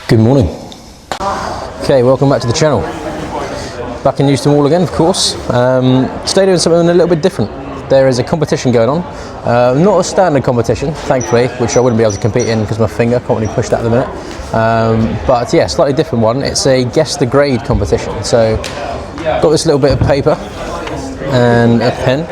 Good morning. Okay, welcome back to the channel. Back in EustonWall again, of course. Today doing something a little bit different. There is a competition going on. Not a standard competition, thankfully, which I wouldn't be able to compete in because my finger can't really push that at the minute. But yeah, slightly different one. It's a guess the grade competition. So, got this little bit of paper and a pen.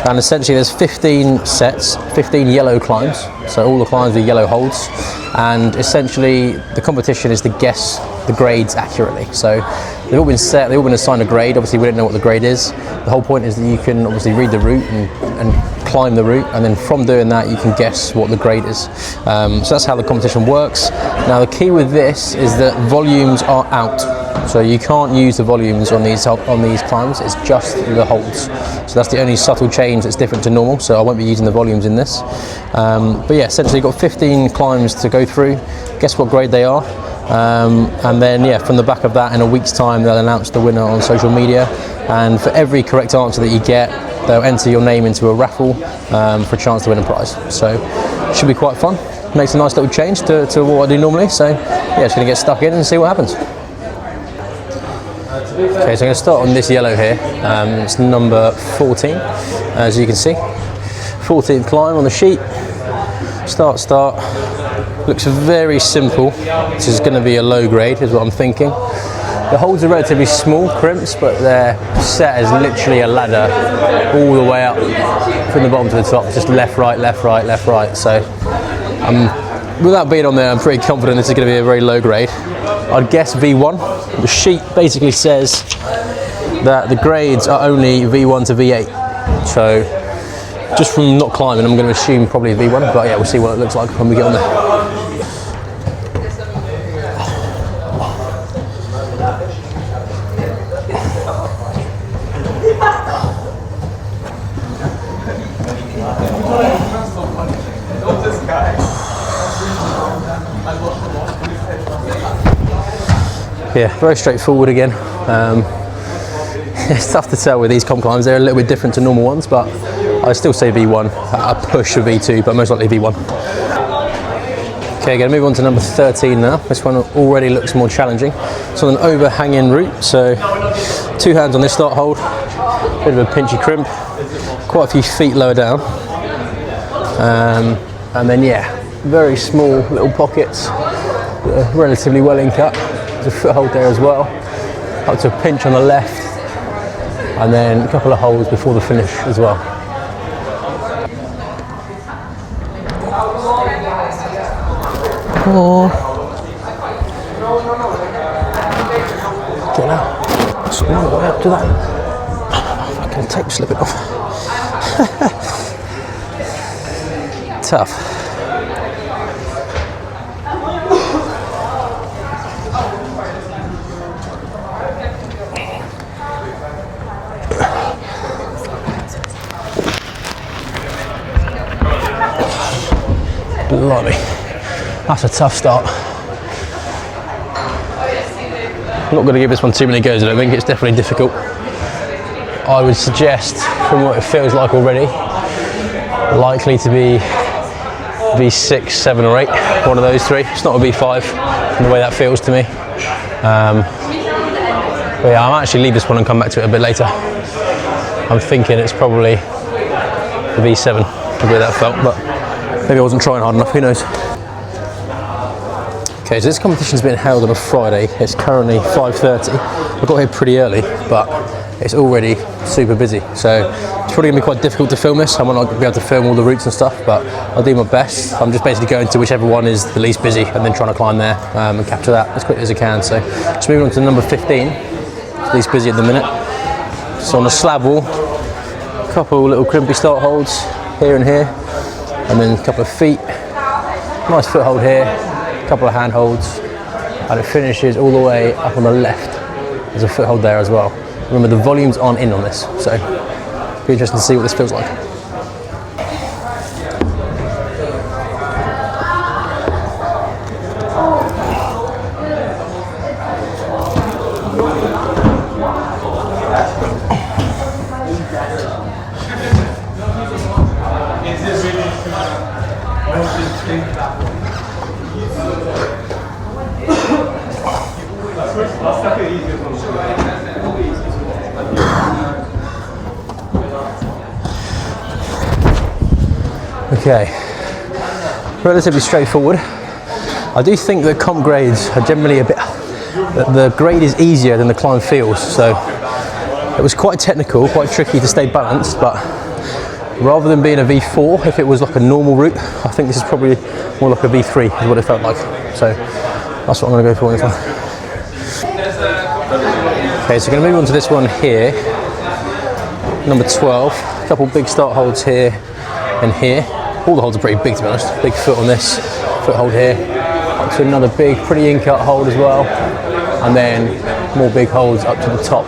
And essentially there's 15 sets, 15 yellow climbs. So all the climbs are yellow holds. And essentially the competition is to guess the grades accurately. So they've all been set, they've all been assigned a grade. Obviously we don't know what the grade is. The whole point is that you can obviously read the route and climb the route, and then from doing that you can guess what the grade is. So that's how the competition works. Now the key with this is that volumes are out. So you can't use the volumes on these climbs, it's just the holds. So that's the only subtle change that's different to normal, so I won't be using the volumes in this. But yeah, essentially you've got 15 climbs to go through, guess what grade they are, and then yeah, from the back of that in a week's time they'll announce the winner on social media, and for every correct answer that you get, they'll enter your name into a raffle for a chance to win a prize. So it should be quite fun, makes a nice little change to what I do normally, so yeah, just going to get stuck in and see what happens. Okay, so I'm going to start on this yellow here. It's number 14, as you can see. 14th climb on the sheet. Start. Looks very simple. This is going to be a low grade, is what I'm thinking. The holds are relatively small, crimps, but they're set as literally a ladder all the way up from the bottom to the top, just left, right, left, right, left, right. So without being on there, I'm pretty confident this is going to be a very low grade. I'd guess V1. The sheet basically says that the grades are only V1 to V8. So just from not climbing, I'm going to assume probably V1, but yeah, we'll see what it looks like when we get on there. Yeah, very straightforward again. It's tough to tell with these comp climbs, they're a little bit different to normal ones, but I still say V1, a push of V2, but most likely V1. Okay, going to move on to number 13 now. This one already looks more challenging. It's on an overhanging route, so 2 hands on this start hold, bit of a pinchy crimp, quite a few feet lower down. And then yeah, very small little pockets, relatively well in cut. There's a foothold there as well, up to a pinch on the left, and then a couple of holes before the finish as well. Oh. Get out. It's all the way up to that. Fucking tape slipping off. Tough. Blimey, that's a tough start. I'm not going to give this one too many goes, I don't think. It's definitely difficult. I would suggest, from what it feels like already, likely to be V6, 7 or 8, one of those three. It's not a V5 from the way that feels to me. But yeah, I'll actually leave this one and come back to it a bit later. I'm thinking it's probably the V7, the way that felt, but maybe I wasn't trying hard enough, who knows. Okay, so this competition's been held on a Friday. It's currently 5:30. I got here pretty early, but it's already super busy. So it's probably gonna be quite difficult to film this. I might not be able to film all the routes and stuff, but I'll do my best. I'm just basically going to whichever one is the least busy and then trying to climb there and capture that as quickly as I can. So just moving on to number 15. It's least busy at the minute. So on a slab wall, a couple little crimpy start holds here and here, and then a couple of feet. Nice foothold here, a couple of hand holds, and it finishes all the way up on the left. There's a foothold there as well. Remember, the volumes aren't in on this, so it'll be interesting to see what this feels like. Okay, relatively straightforward. I do think that comp grades are generally a bit, the grade is easier than the climb feels, so it was quite technical, quite tricky to stay balanced, but rather than being a V4, if it was like a normal route, I think this is probably more like a V3 is what it felt like, so that's what I'm going to go for in this one. Okay, so we're going to move on to this one here, number 12, a couple big start holds here and here. All the holds are pretty big, to be honest. Big foot on this, foothold here, up to another big, pretty in-cut hold as well, and then more big holds up to the top.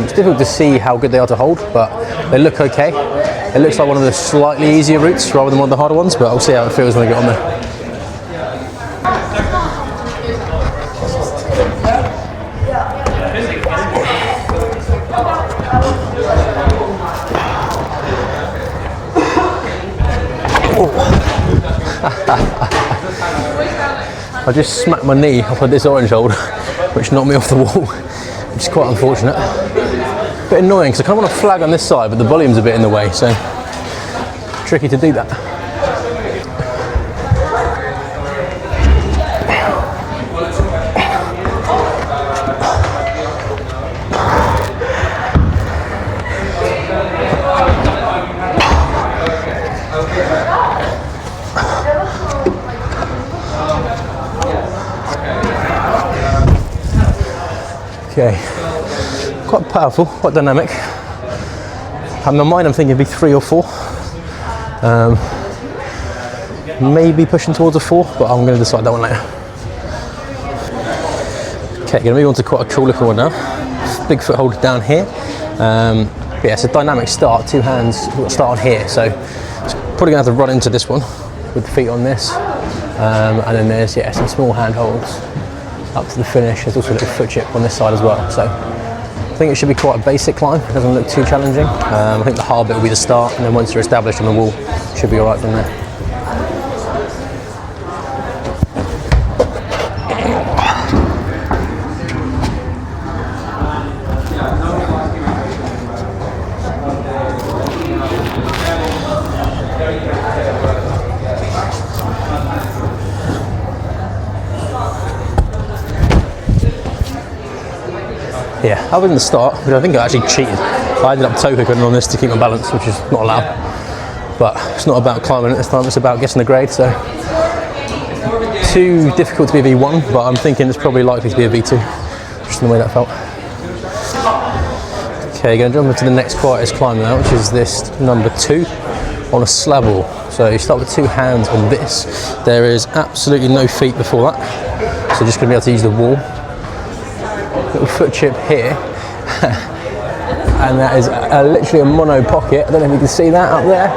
It's difficult to see how good they are to hold, but they look okay. It looks like one of the slightly easier routes rather than one of the harder ones, but I'll see how it feels when I get on there. I just smacked my knee off of this orange hold, which knocked me off the wall, which is quite unfortunate. A bit annoying because I kind of want to flag on this side, but the volume's a bit in the way, so tricky to do that. Okay, quite powerful, quite dynamic. In my mind I'm thinking it'd be 3 or 4. Maybe pushing towards a 4, but I'm going to decide that one later. Okay, going to move on to quite a cool looking one now. Big foothold down here. Yeah, it's a dynamic start, 2 hands start on here, so it's probably going to have to run into this one with the feet on this. And then there's, yeah, some small hand holds up to the finish. There's also a little foot chip on this side as well, so I think it should be quite a basic climb. It doesn't look too challenging. I think the hard bit will be the start, and then once you're established on the wall, it should be all right from there. Yeah, other than the start, which I think I actually cheated. I ended up toe hooking on this to keep my balance, which is not allowed. But it's not about climbing at this time, it's about getting the grade, so too difficult to be a V1, but I'm thinking it's probably likely to be a V2, just in the way that felt. Okay, going to jump into the next quietest climb now, which is this number 2 on a slab wall. So you start with 2 hands on this. There is absolutely no feet before that, so just going to be able to use the wall. Little foot chip here, and that is literally a mono pocket. I don't know if you can see that up there,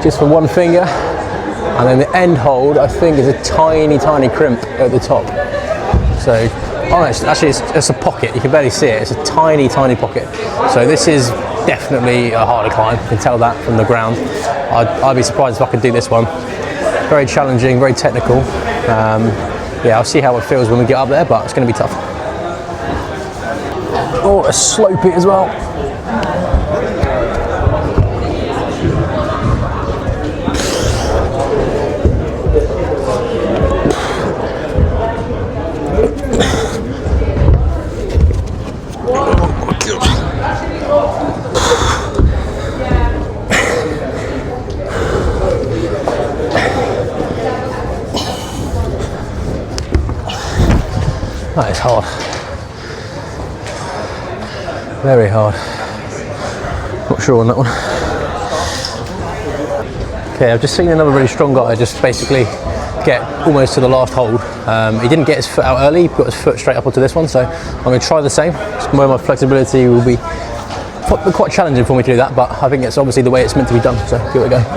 just for 1 finger. And then the end hold, I think, is a tiny, tiny crimp at the top. So, oh, actually, it's a pocket. You can barely see it. It's a tiny, tiny pocket. So this is definitely a harder climb. You can tell that from the ground. I'd be surprised if I could do this one. Very challenging, very technical. Yeah, I'll see how it feels when we get up there, but it's going to be tough. Oh, a slopey as well. That is hard. Very hard. Not sure on that one. Okay, I've just seen another really strong guy just basically get almost to the last hold. He didn't get his foot out early, he put his foot straight up onto this one, so I'm going to try the same. Where my flexibility will be quite challenging for me to do that, but I think it's obviously the way it's meant to be done, so give it a go.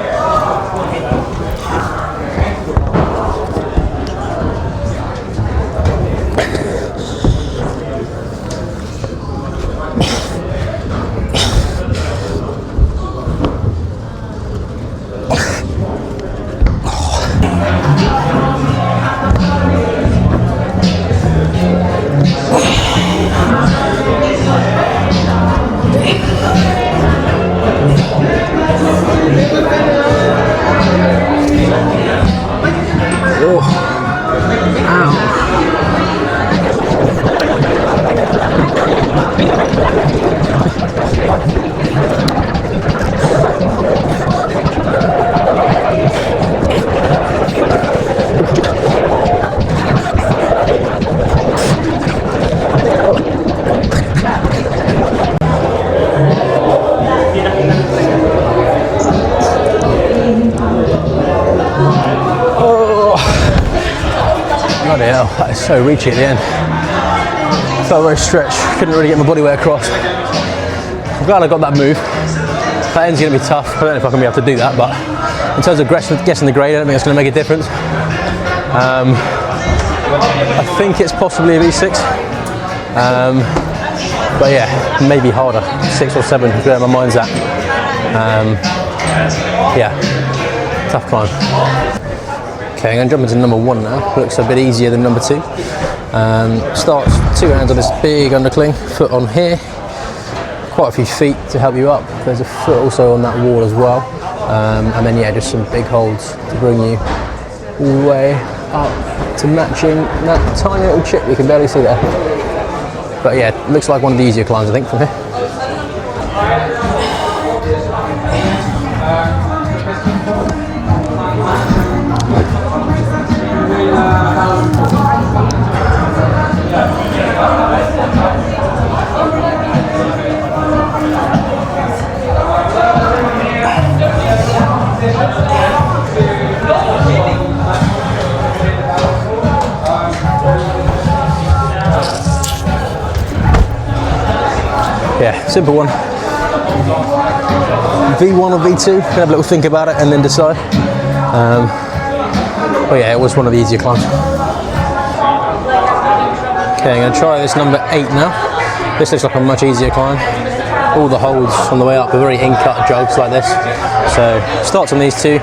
Bloody hell, that is so reachy at the end. Felt very stretched, couldn't really get my body weight across. I'm glad I got that move. That end's going to be tough. I don't know if I'm going to be able to do that, but in terms of guessing the grade, I don't think it's going to make a difference. I think it's possibly a V6. But yeah, maybe harder. 6 or 7 is where my mind's at. Yeah, tough climb. Okay, I'm going to jump into number 1 now. Looks a bit easier than number 2. Starts 2 hands on this big undercling, foot on here. Quite a few feet to help you up. There's a foot also on that wall as well. And then yeah, just some big holds to bring you all the way up to matching that tiny little chip you can barely see there. But yeah, it looks like one of the easier climbs I think from here. Yeah, simple one. V1 or V2, have a little think about it and then decide. But yeah, it was one of the easier climbs. Okay, I'm going to try this number 8 now. This looks like a much easier climb. All the holds on the way up are very in-cut jogs like this. So, starts on these 2.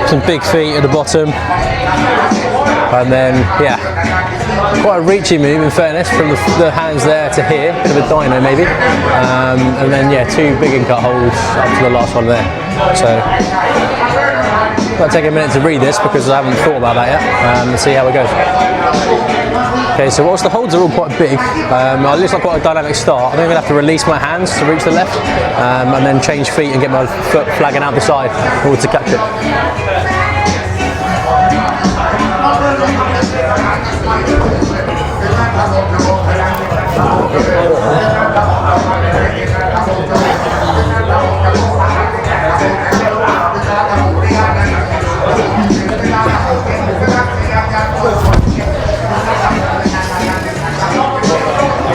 Some big feet at the bottom. And then, yeah, quite a reachy move in fairness, from the hands there to here, bit of a dyno maybe, and then yeah, 2 big in-cut holds up to the last one there. So I'll take a minute to read this because I haven't thought about that yet, and see how it goes. Okay, so whilst the holds are all quite big, it looks like quite a dynamic start. I think I'm going to have to release my hands to reach the left, and then change feet and get my foot flagging out the side in order to catch it.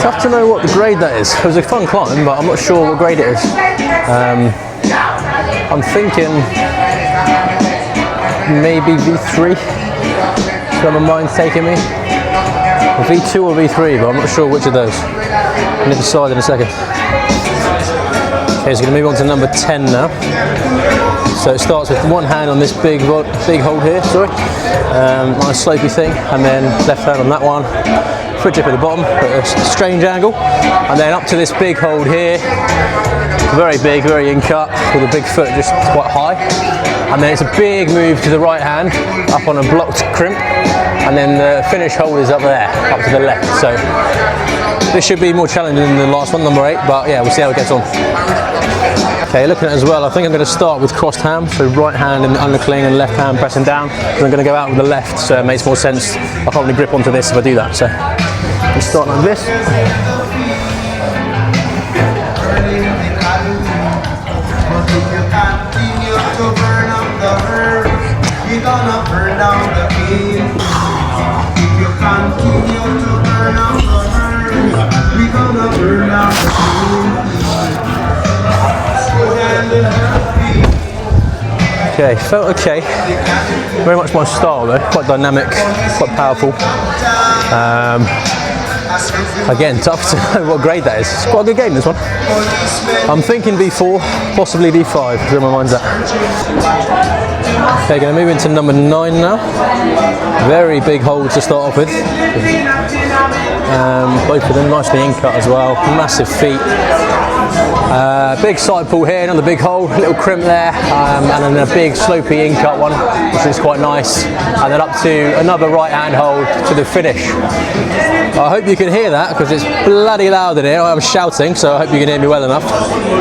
Tough to know what the grade that is. It was a fun climb, but I'm not sure what grade it is. I'm thinking maybe V3. So my mind's taking me. V2 or V3, but I'm not sure which of those. I'm going to decide in a second. Okay, so we're going to move on to number 10 now. So it starts with one hand on this big hold here, nice slopey thing, and then left hand on that one. Foot dip at the bottom, at a strange angle, and then up to this big hold here. Very big, very in-cut, with a big foot just quite high. And then it's a big move to the right hand, up on a blocked crimp, and then the finish hold is up there, up to the left. So this should be more challenging than the last one, number 8, but yeah, we'll see how it gets on. Okay, looking at it as well, I think I'm going to start with crossed ham, so right hand in the undercling and left hand pressing down. I'm going to go out with the left, so it makes more sense. I'll probably grip onto this if I do that. So we start like this. Okay, felt okay. Very much my style though, quite dynamic, quite powerful. Again, tough to know what grade that is. It's quite a good game, this one. I'm thinking V4, possibly V5, where my mind's at. Okay, going to move into number 9 now. Very big hold to start off with. Both of them nicely in-cut as well, massive feet. Big side pull here, another big hole, little crimp there, and then a big slopey in-cut one, which is quite nice, and then up to another right hand hold to the finish. I hope you can hear that because it's bloody loud in here. I'm shouting, so I hope you can hear me well enough.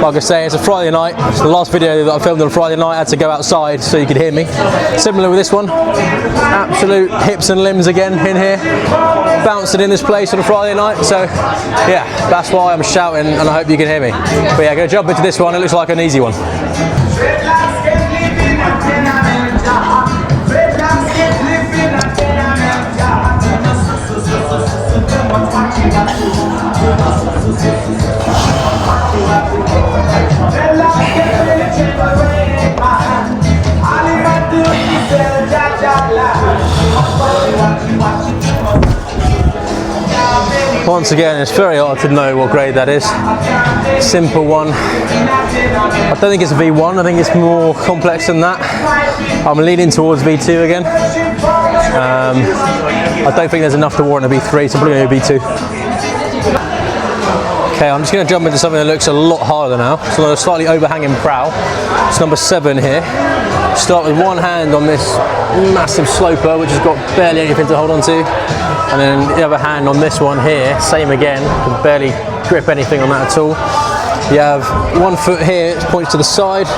Like I say, it's a Friday night. It's the last video that I filmed on a Friday night. I had to go outside so you could hear me. Similar with this one, absolute hips and limbs again in here, bouncing in this place on a Friday night. So yeah, that's why I'm shouting, and I hope you can hear me. But yeah, I'm going to jump into this one. It looks like an easy one. Once again, it's very hard to know what grade that is. Simple one. I don't think it's a V1, I think it's more complex than that. I'm leaning towards V2 again. I don't think there's enough to warrant a V3, so I'm probably going to go V2. Okay, I'm just going to jump into something that looks a lot harder now. It's on a slightly overhanging prow. It's number 7 here. Start with one hand on this massive sloper, which has got barely anything to hold on to. And then the other hand on this one here, same again, can barely grip anything on that at all. You have one foot here, it points to the side,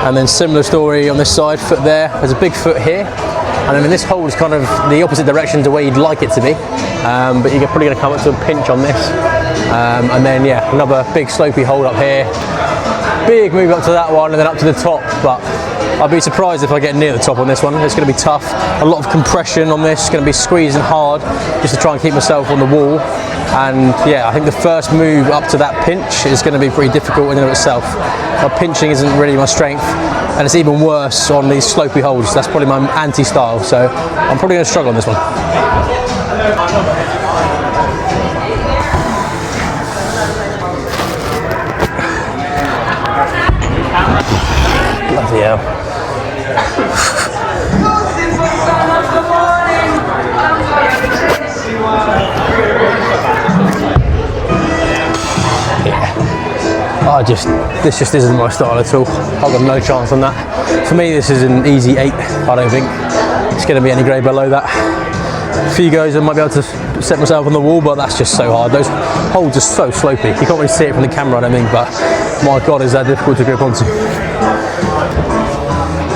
and then similar story on this side, foot there. There's a big foot here, and then this hold is kind of the opposite direction to where you'd like it to be, but you're probably going to come up to a pinch on this. And then yeah, another big slopey hold up here. Big move up to that one and then up to the top, but I'd be surprised if I get near the top on this one. It's going to be tough. A lot of compression on this. It's going to be squeezing hard just to try and keep myself on the wall. And yeah, I think the first move up to that pinch is going to be pretty difficult in and of itself. Pinching isn't really my strength, and it's even worse on these slopey holds. That's probably my anti-style, so I'm probably going to struggle on this one. Bloody hell. This just isn't my style at all. I've got no chance on that. For me, this is an easy 8. I don't think it's going to be any grade below that. A few goes I might be able to set myself on the wall, but that's just so hard. Those holds are so slopey. You can't really see it from the camera, I don't think, but my God, is that difficult to grip onto.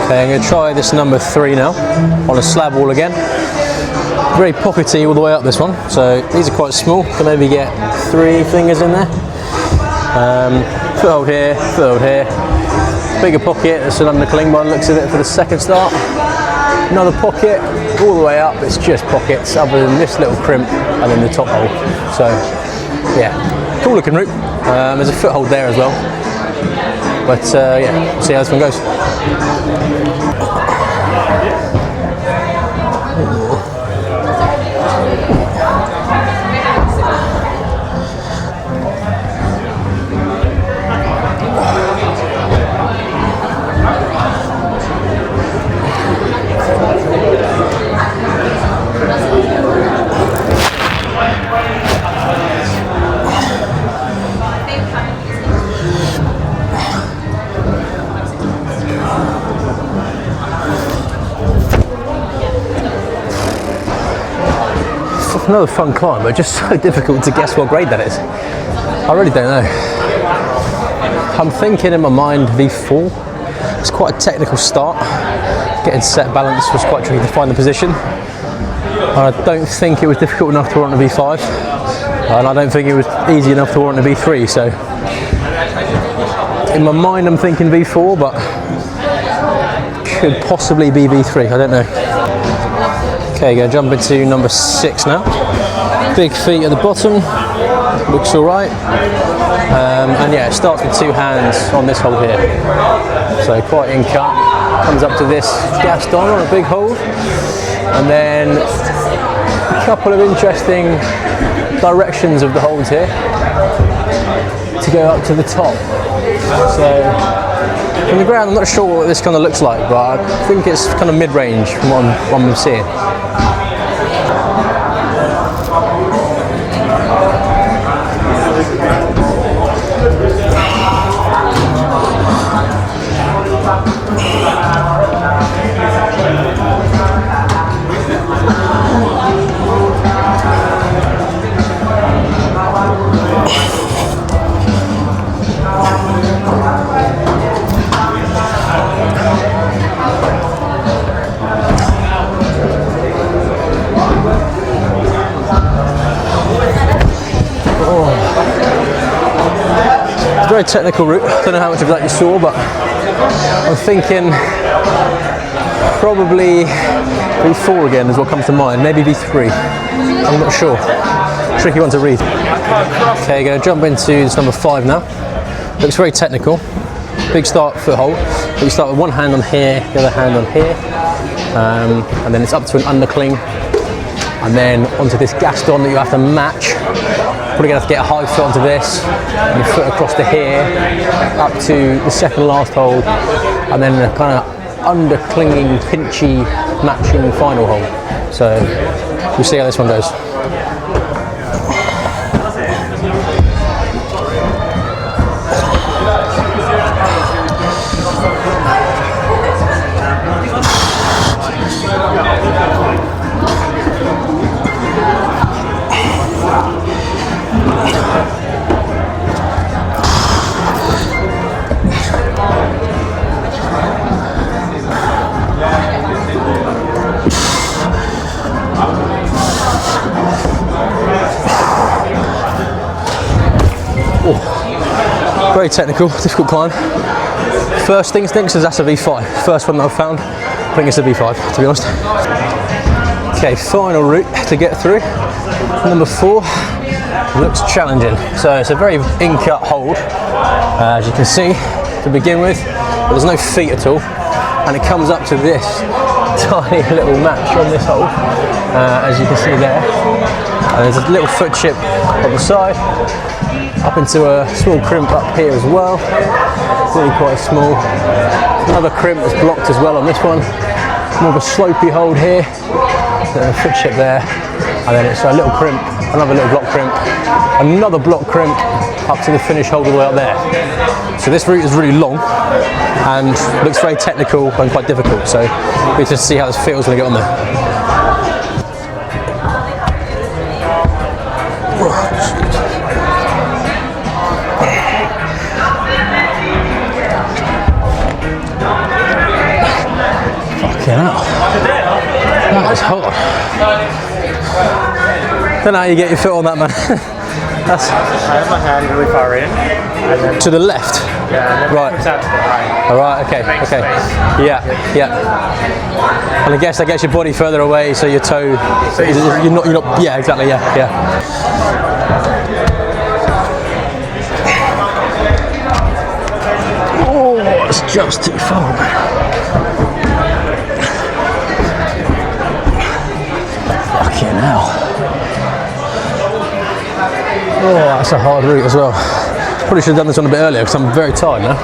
Okay, I'm going to try this number 3 now on a slab wall again. Very pockety all the way up this one, so these are quite small. Can maybe get 3 fingers in there. Foothold here, foothold here. Bigger pocket, that's an undercling by the looks of it for the second start. Another pocket, all the way up, it's just pockets other than this little crimp and then the top hole. So yeah, cool looking route. There's a foothold there as well. But yeah, we'll see how this one goes. Another fun climb, but just so difficult to guess what grade that is. I really don't know. I'm thinking in my mind V4. It's quite a technical start. Getting set balance was quite tricky to find the position. And I don't think it was difficult enough to warrant a V5. And I don't think it was easy enough to warrant a V3. So in my mind I'm thinking V4, but could possibly be V3, I don't know. Okay, going to jump into number 6 now. Big feet at the bottom, looks alright. And yeah, it starts with 2 hands on this hold here. So quite in cut, comes up to this Gaston on a big hold. And then a couple of interesting directions of the holds here to go up to the top. So from the ground, I'm not sure what this kind of looks like, but I think it's kind of mid-range from what I'm seeing. Very technical route. Don't know how much of that you saw, but I'm thinking probably V4 again is what comes to mind. Maybe V3. I'm not sure. Tricky one to read. Okay, going to jump into this number 5 now. Looks very technical. big start foothold. But you start with one hand on here, the other hand on here, and then it's up to an undercling, and then onto this Gaston that you have to match. Probably gonna have to get a high foot onto this, and your foot across to here, up to the second last hold, and then a kind of underclinging, pinchy, matching final hold. So we'll see how this one goes. Very technical, difficult climb. First instinct is that's a V5. First one that I've found, I think it's a V5, to be honest. Okay, final route to get through. Number 4 looks challenging. So it's a very in-cut hold, as you can see, to begin with. But there's no feet at all, and it comes up to this tiny little match on this hold, as you can see there. And there's a little foot chip on the side, up into a small crimp up here as well, really quite small. Another crimp that's blocked as well on this one, more of a slopey hold here, a foot chip there, and then it's a little crimp, another little block crimp, another block crimp up to the finish hold all the way up there. So this route is really long and looks very technical and quite difficult, so we'll just see how this feels when I get on there. That is hard. Don't know how you get your foot on that, man. That's I have my hand really far in. And then to the left? Yeah, and then right. It comes out to the right. Alright, okay, okay. Yeah, yeah. And I guess that gets your body further away, so your toe, you're not, yeah, exactly, yeah, yeah. Oh, it's just too far, man. Now. Oh, that's a hard route as well. Probably should have done this one a bit earlier because I'm very tired now.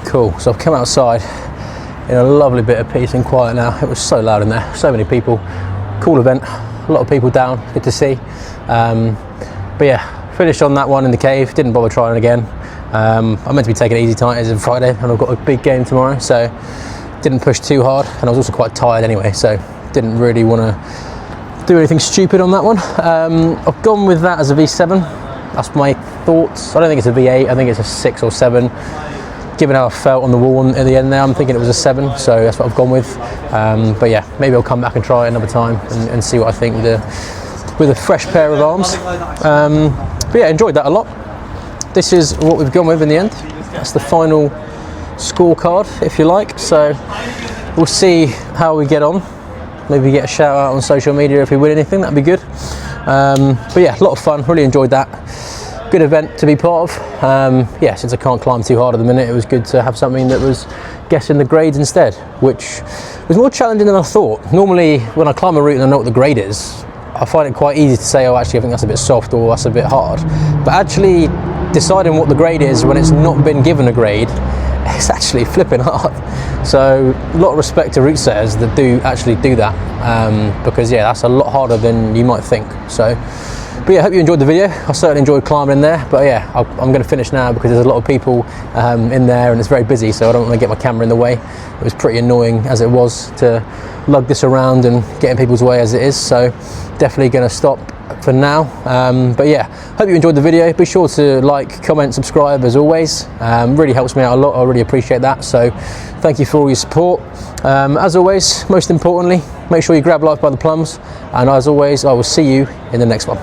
Cool, so I've come outside in a lovely bit of peace and quiet now. It was so loud in there, so many people. Cool event, a lot of people down, good to see. But yeah, finished on that one in the cave, didn't bother trying again. I'm meant to be taking it easy tonight, it's a Friday, and I've got a big game tomorrow, so didn't push too hard, and I was also quite tired anyway, so didn't really want to do anything stupid on that one. I've gone with that as a V7. That's my thoughts. I don't think it's a V8. I think it's a 6 or 7. Given how I felt on the wall at the end there, I'm thinking it was a 7. So that's what I've gone with. But yeah, maybe I'll come back and try it another time and see what I think with a fresh pair of arms. But yeah, enjoyed that a lot. This is what we've gone with in the end. That's the final scorecard, if you like. So we'll see how we get on. Maybe get a shout out on social media if we win anything, that'd be good. But yeah, a lot of fun, really enjoyed that. Good event to be part of. Yeah, since I can't climb too hard at the minute, it was good to have something that was guessing the grades instead, which was more challenging than I thought. Normally, when I climb a route and I know what the grade is, I find it quite easy to say, oh, actually, I think that's a bit soft or that's a bit hard. But actually deciding what the grade is when it's not been given a grade, it's actually flipping hard. So a lot of respect to route setters that do actually do that, because yeah, that's a lot harder than you might think. So, but yeah, I hope you enjoyed the video. I certainly enjoyed climbing in there, but yeah, I'm going to finish now because there's a lot of people in there and it's very busy, so I don't want to get my camera in the way. It was pretty annoying as it was to lug this around and get in people's way as it is, so definitely going to stop for now. But yeah, hope you enjoyed the video. Be sure to like, comment, subscribe as always. Really helps me out a lot. I really appreciate that, so thank you for all your support. As always, most importantly, make sure you grab life by the plums, and as always, I will see you in the next one.